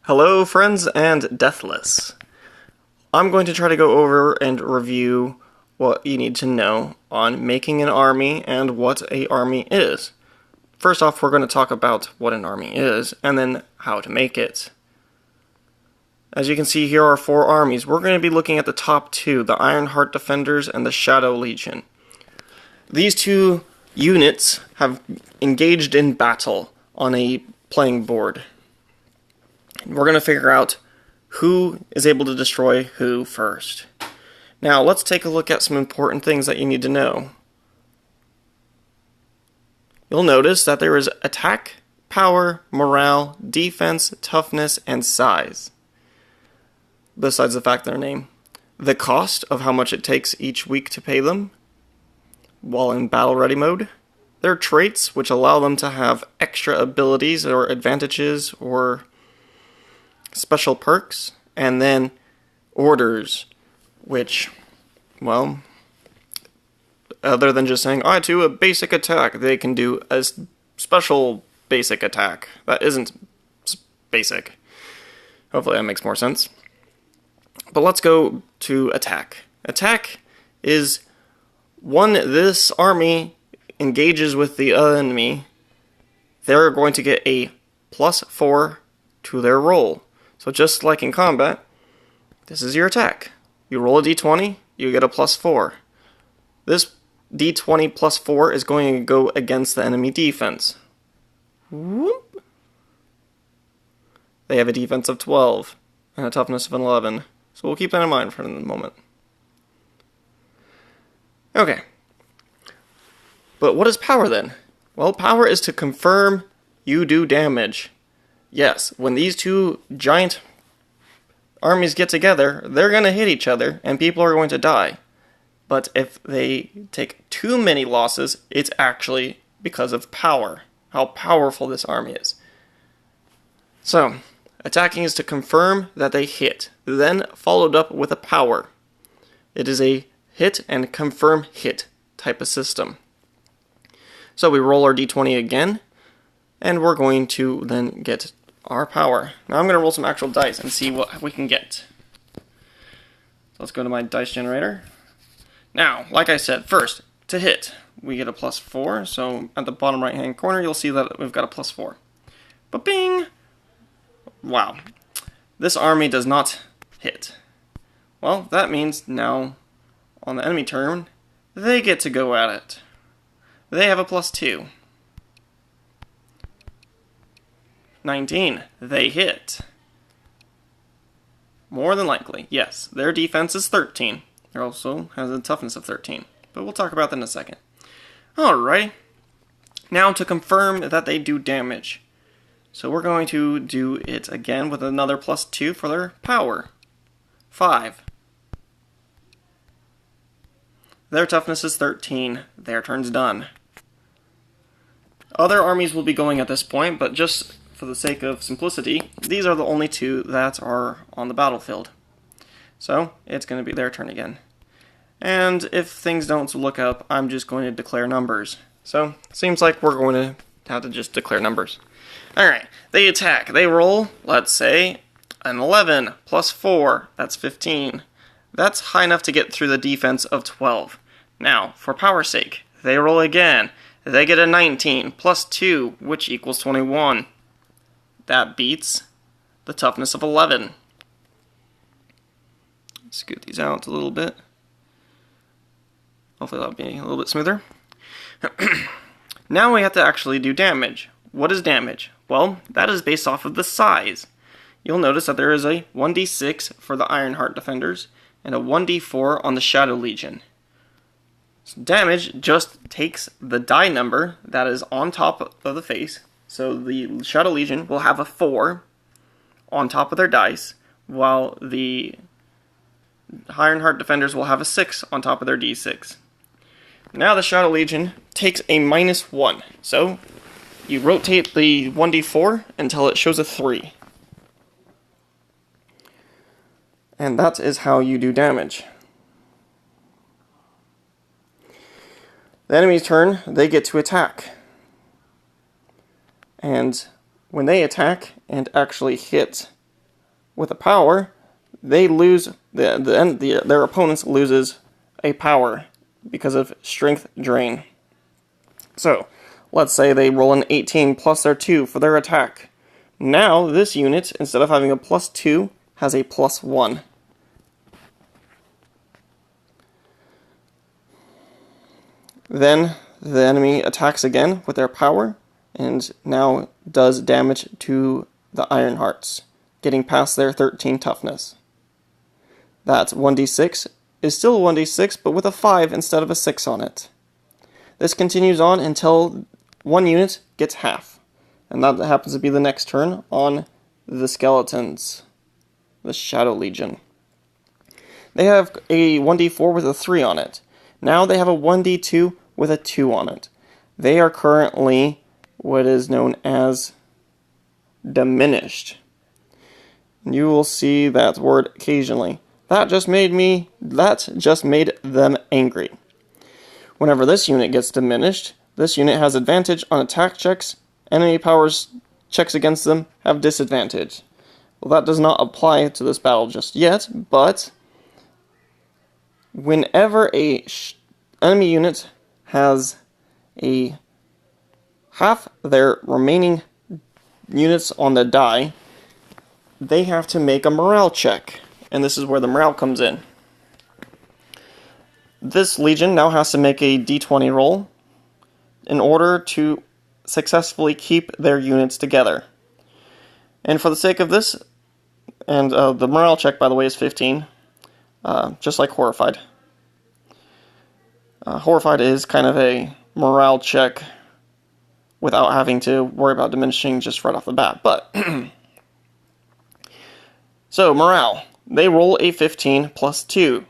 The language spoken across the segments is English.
Hello friends and Deathless. I'm going to try to go over and review what you need to know on making an army and what an army is. First off, we're going to talk about what an army is and then how to make it. As you can see, here are 4 armies. We're going to be looking at the top 2, the Ironheart Defenders and the Shadow Legion. These 2 units have engaged in battle on a playing board. We're going to figure out who is able to destroy who first. Now, let's take a look at some important things that you need to know. You'll notice that there is attack, power, morale, defense, toughness, and size. Besides the fact they're named. The cost of how much it takes each week to pay them while in battle ready mode. Their traits, which allow them to have extra abilities or advantages or special perks, and then orders, which, well, other than just saying, I do a basic attack, they can do a special basic attack. That isn't basic. Hopefully that makes more sense. But let's go to attack. Attack is when this army engages with the enemy, they're going to get a +4 to their roll. So just like in combat, this is your attack. You roll a d20, you get a +4. This d20 +4 is going to go against the enemy defense. Whoop. They have a defense of 12 and a toughness of 11. So we'll keep that in mind for the moment. Okay. But what is power then? Well, power is to confirm you do damage. Yes, when these 2 giant armies get together, they're going to hit each other, and people are going to die. But if they take too many losses, it's actually because of power, how powerful this army is. So, attacking is to confirm that they hit, then followed up with a power. It is a hit and confirm hit type of system. So we roll our d20 again, and we're going to then get our power. Now I'm going to roll some actual dice and see what we can get. So let's go to my dice generator. Now, like I said, first, to hit, we get a +4. So at the bottom right hand corner, you'll see that we've got a +4. But bing! Wow. This army does not hit. Well, that means now, on the enemy turn, they get to go at it. They have a +2. 19. They hit. More than likely, yes. Their defense is 13. They also has a toughness of 13. But we'll talk about that in a second. Alright. Now to confirm that they do damage. So we're going to do it again with another +2 for their power. 5. Their toughness is 13. Their turn's done. Other armies will be going at this point, but just for the sake of simplicity, these are the only 2 that are on the battlefield. So, it's going to be their turn again. And if things don't look up, I'm just going to declare numbers. So, seems like we're going to have to just declare numbers. Alright, they attack. They roll, let's say, an 11 +4, that's 15. That's high enough to get through the defense of 12. Now, for power's sake, they roll again. They get a 19 +2, which equals 21. That beats the toughness of 11. Scoot these out a little bit. Hopefully that'll be a little bit smoother. Now we have to actually do damage. What is damage? Well, that is based off of the size. You'll notice that there is a 1d6 for the Ironheart Defenders and a 1d4 on the Shadow Legion. So damage just takes the die number that is on top of the face. So the Shadow Legion will have a 4 on top of their dice, while the Ironheart Defenders will have a 6 on top of their d6. Now the Shadow Legion takes a -1. So you rotate the 1d4 until it shows a 3. And that is how you do damage. The enemy's turn, they get to attack. And when they attack and actually hit with a power, they lose, their opponents loses a power because of strength drain. So, let's say they roll an 18 plus their 2 for their attack. Now, this unit, instead of having a plus 2, has a plus 1. Then, the enemy attacks again with their power, and now does damage to the Ironhearts, getting past their 13 toughness. That 1d6 is still 1d6, but with a 5 instead of a 6 on it. This continues on until one unit gets half, and that happens to be the next turn on the skeletons, the Shadow Legion. They have a 1d4 with a 3 on it. Now they have a 1d2 with a 2 on it. They are currently what is known as diminished. You will see that word occasionally. That just made them angry. Whenever this unit gets diminished, this unit has advantage on attack checks. Enemy powers checks against them have disadvantage. Well, that does not apply to this battle just yet, but whenever a enemy unit has a half their remaining units on the die, they have to make a morale check, and this is where the morale comes in. This legion now has to make a d20 roll in order to successfully keep their units together. And for the sake of this, and the morale check, by the way, is 15, just like Horrified. Horrified is kind of a morale check without having to worry about diminishing just right off the bat. But so, morale. They roll a 15 plus 2.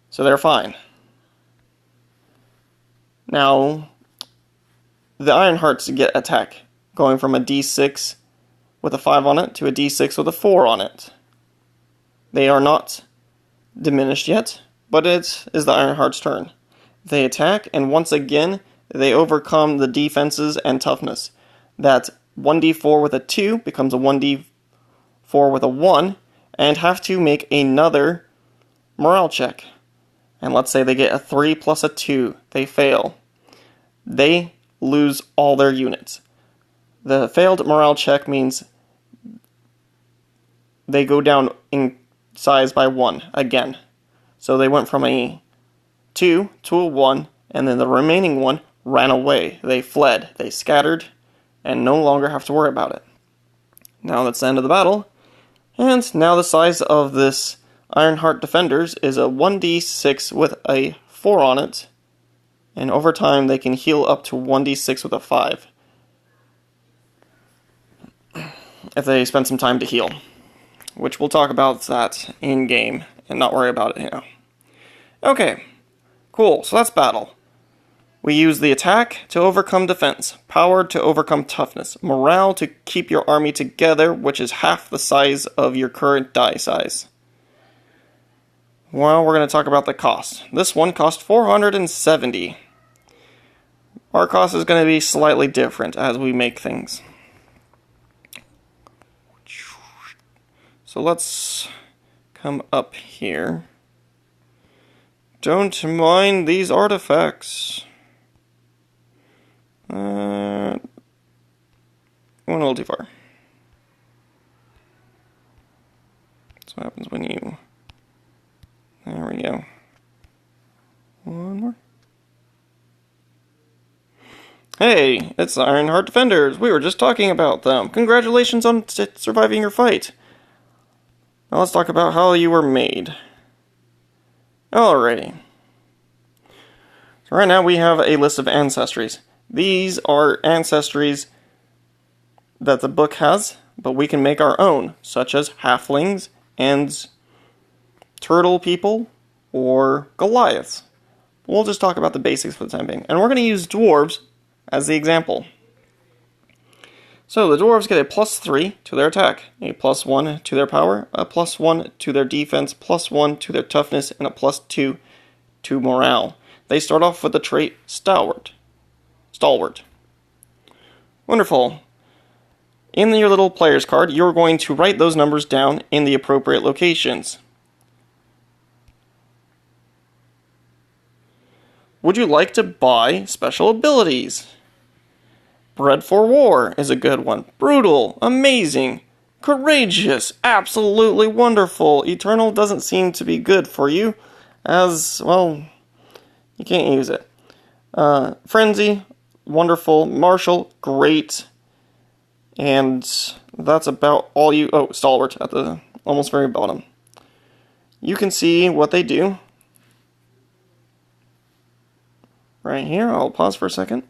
So they're fine. Now, the Ironhearts get attack, going from a d6 with a 5 on it to a d6 with a 4 on it. They are not diminished yet, but it is the Ironhearts' turn. They attack, and once again, they overcome the defenses and toughness. That 1d4 with a 2 becomes a 1d4 with a 1, and have to make another morale check. And let's say they get a 3 plus a 2. They fail. They lose all their units. The failed morale check means they go down in size by 1 again. So they went from a 2 to a 1, and then the remaining 1 ran away. They fled. They scattered, and no longer have to worry about it. Now that's the end of the battle. And now the size of this Ironheart Defenders is a 1d6 with a 4 on it. And over time they can heal up to 1d6 with a 5. If they spend some time to heal. Which we'll talk about that in-game and not worry about it now. Okay, cool, so that's battle. We use the attack to overcome defense, power to overcome toughness, morale to keep your army together, which is half the size of your current die size. Well, we're going to talk about the cost. This one cost 470. Our cost is going to be slightly different as we make things. So let's come up here. Don't mind these artifacts. Went a little too far. That's what happens when you... There we go. One more. Hey, it's the Ironheart Defenders. We were just talking about them. Congratulations on surviving your fight. Now let's talk about how you were made. Alrighty. So right now we have a list of ancestries. These are ancestries that the book has, but we can make our own, such as halflings and turtle people or Goliaths. We'll just talk about the basics for the time being. And we're going to use dwarves as the example. So the dwarves get a +3 to their attack, a +1 to their power, a +1 to their defense, +1 to their toughness, and a +2 to morale. They start off with the trait Stalwart. Wonderful. In your little player's card, you're going to write those numbers down in the appropriate locations. Would you like to buy special abilities? Bred for War is a good one. Brutal, amazing, courageous, absolutely wonderful. Eternal doesn't seem to be good for you, as, well, you can't use it. Frenzy, wonderful. Martial, great. And that's about all you... Oh, Stalwart at the almost very bottom. You can see what they do. Right here, I'll pause for a second.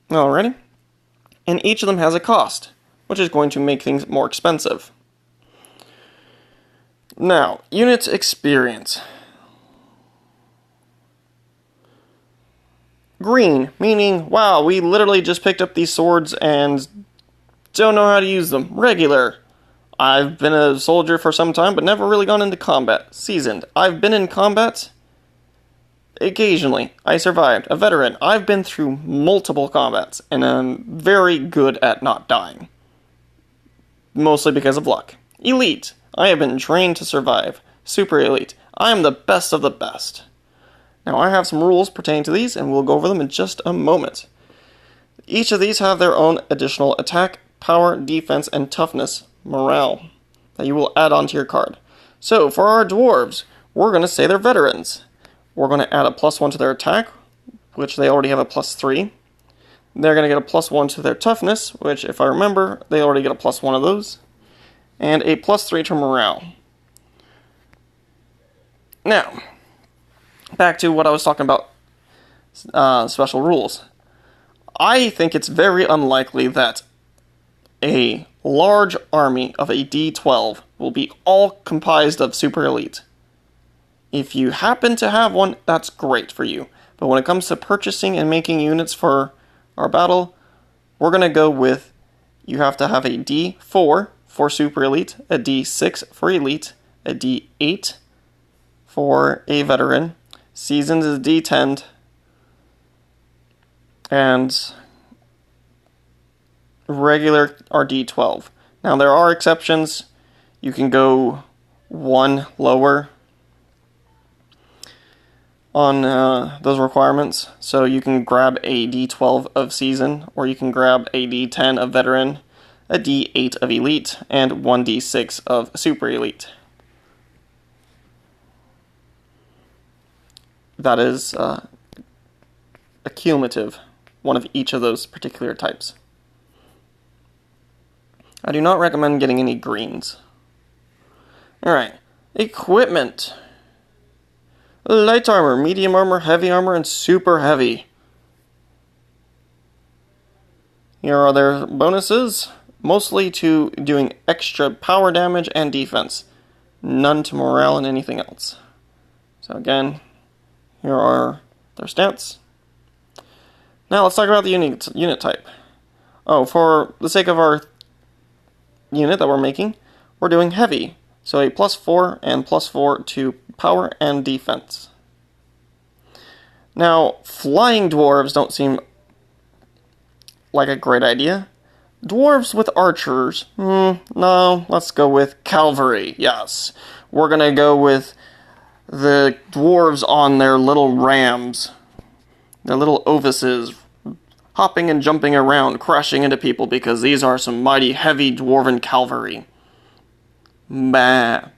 Alrighty. And each of them has a cost, which is going to make things more expensive. Now, unit experience. Green, meaning, wow, we literally just picked up these swords and don't know how to use them. Regular. I've been a soldier for some time, but never really gone into combat. Seasoned. I've been in combat occasionally. I survived. A veteran. I've been through multiple combats, and I'm very good at not dying. Mostly because of luck. Elite. I have been trained to survive. Super elite. I am the best of the best. Now I have some rules pertaining to these, and we'll go over them in just a moment. Each of these have their own additional attack, power, defense, and toughness, morale, that you will add onto your card. So, for our dwarves, we're going to say they're veterans. We're going to add a +1 to their attack, which they already have a +3. They're going to get a +1 to their toughness, which, if I remember, they already get a +1 of those. And a +3 to morale. Now, back to what I was talking about, special rules. I think it's very unlikely that a large army of a D12 will be all comprised of super elite. If you happen to have one, that's great for you. But when it comes to purchasing and making units for our battle, we're going to go with, you have to have a D4 for super elite, a D6 for elite, a D8 for a veteran, seasoned is a D10, and regular are D12. Now there are exceptions. You can go one lower on those requirements. So you can grab a D12 of season, or you can grab a D10 of veteran, a D8 of elite, and one D6 of super elite. That is a cumulative one of each of those particular types. I do not recommend getting any greens. Alright, equipment. Light armor, medium armor, heavy armor, and super heavy. Here are their bonuses, mostly to doing extra power damage and defense. None to morale and anything else. So again, here are their stats. Now let's talk about the unit type. Oh, for the sake of our unit that we're making, we're doing heavy. So a +4 and +4 to power and defense. Now, flying dwarves don't seem like a great idea. Dwarves with archers, no, let's go with cavalry, yes. We're gonna go with the dwarves on their little rams, their little ovises, hopping and jumping around, crashing into people, because these are some mighty heavy dwarven cavalry. Bah.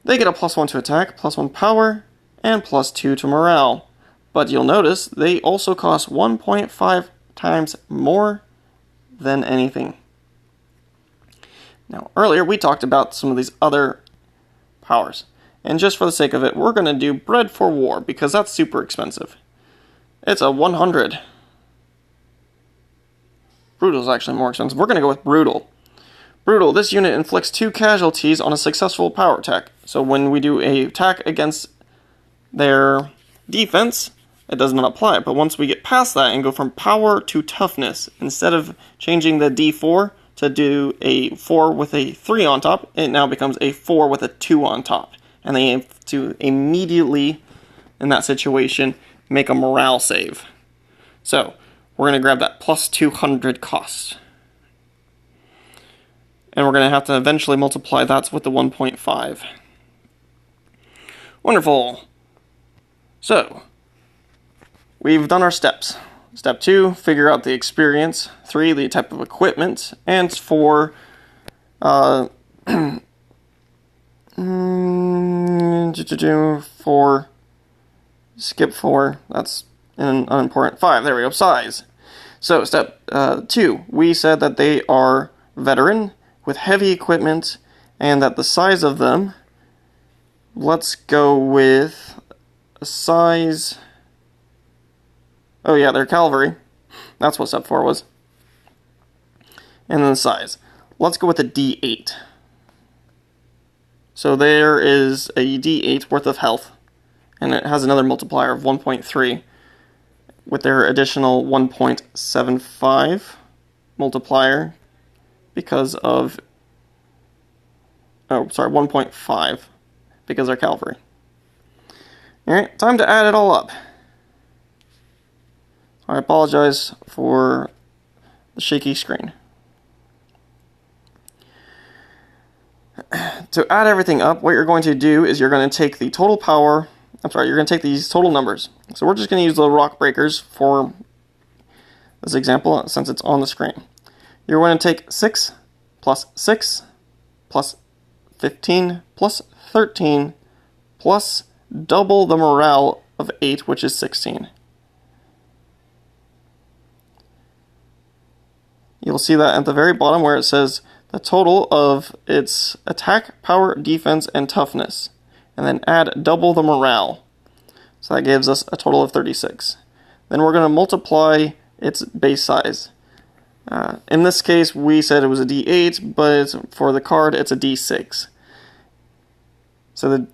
They get a +1 to attack, +1 power, and +2 to morale. But you'll notice they also cost 1.5 times more than anything. Now, earlier we talked about some of these other powers. And just for the sake of it, we're going to do Bred for War, because that's super expensive. It's a 100. Brutal is actually more expensive. We're going to go with Brutal. Brutal, this unit inflicts 2 casualties on a successful power attack. So when we do a attack against their defense, it does not apply. But once we get past that and go from power to toughness, instead of changing the D4 to do a 4 with a 3 on top, it now becomes a 4 with a 2 on top. and they have to immediately, in that situation, make a morale save. So, we're going to grab that plus 200 cost. And we're going to have to eventually multiply that with the 1.5. Wonderful. So, we've done our steps. Step 2, figure out the experience. 3, the type of equipment. And 4, skip 4, that's an unimportant. 5, there we go, size. So, step 2, we said that they are veteran with heavy equipment, and that the size of them, let's go with a size, oh yeah, they're cavalry. That's what step 4 was. And then the size. Let's go with a D8. So there is a D8 worth of health, and it has another multiplier of 1.3 with their additional 1.75 multiplier because of, 1.5 because they're cavalry. Alright, time to add it all up. I apologize for the shaky screen. To add everything up, what you're going to do is you're going to take the total power, you're going to take these total numbers. So we're just going to use the rock breakers for this example since it's on the screen. You're going to take 6 plus 6 plus 15 plus 13 plus double the morale of 8, which is 16. You'll see that at the very bottom where it says the total of its attack, power, defense, and toughness. And then add double the morale. So that gives us a total of 36. Then we're going to multiply its base size. In this case, we said it was a D8, but for the card, it's a D6. So the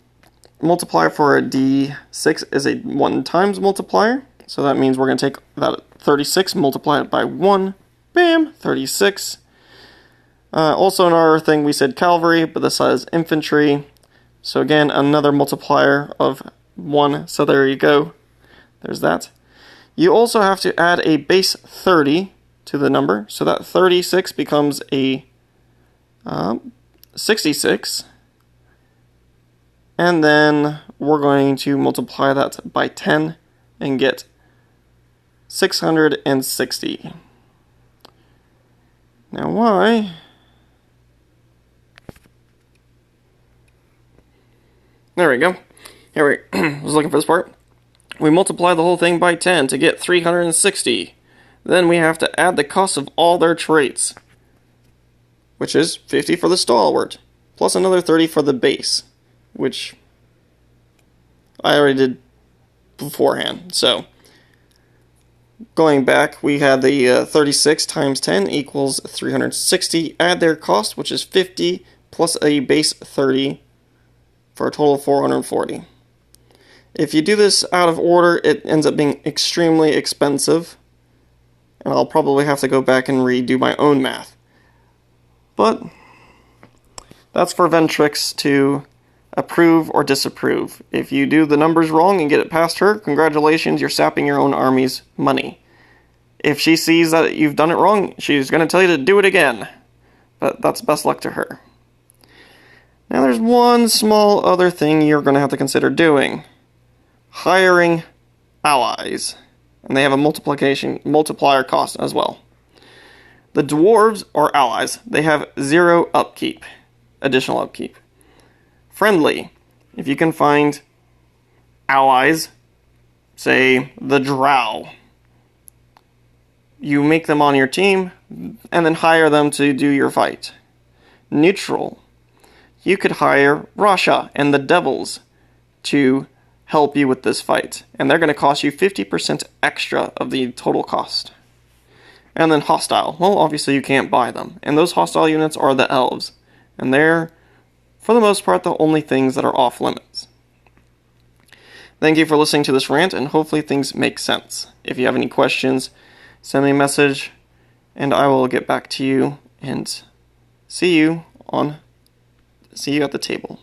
multiplier for a D6 is a 1 times multiplier. So that means we're going to take that 36, multiply it by 1. Bam! 36. Also in our thing, we said cavalry, but this is infantry. So again, another multiplier of 1. So there you go. There's that. You also have to add a base 30 to the number. So that 36 becomes a 66. And then we're going to multiply that by 10 and get 660. Now why? There we go. Here we was looking for this part. We multiply the whole thing by 10 to get 360. Then we have to add the cost of all their traits, which is 50 for the stalwart, plus another 30 for the base, which I already did beforehand. So, going back, we had the 36 times 10 equals 360. Add their cost, which is 50, plus a base 30, for a total of 440. If you do this out of order, it ends up being extremely expensive, and I'll probably have to go back and redo my own math. But that's for Ventrix to approve or disapprove. If you do the numbers wrong and get it past her, congratulations, you're sapping your own army's money. If she sees that you've done it wrong, she's going to tell you to do it again. But that's best luck to her. Now there's one small other thing you're going to have to consider doing. Hiring allies. And they have a multiplier cost as well. The dwarves are allies. They have 0 upkeep. Additional upkeep. Friendly. If you can find allies, say the drow, you make them on your team and then hire them to do your fight. Neutral. You could hire Rasha and the devils to help you with this fight, and they're going to cost you 50% extra of the total cost. And then hostile. Well, obviously you can't buy them, and those hostile units are the elves, and they're, for the most part, the only things that are off limits. Thank you for listening to this rant, and hopefully things make sense. If you have any questions, send me a message, and I will get back to you, and see you at the table.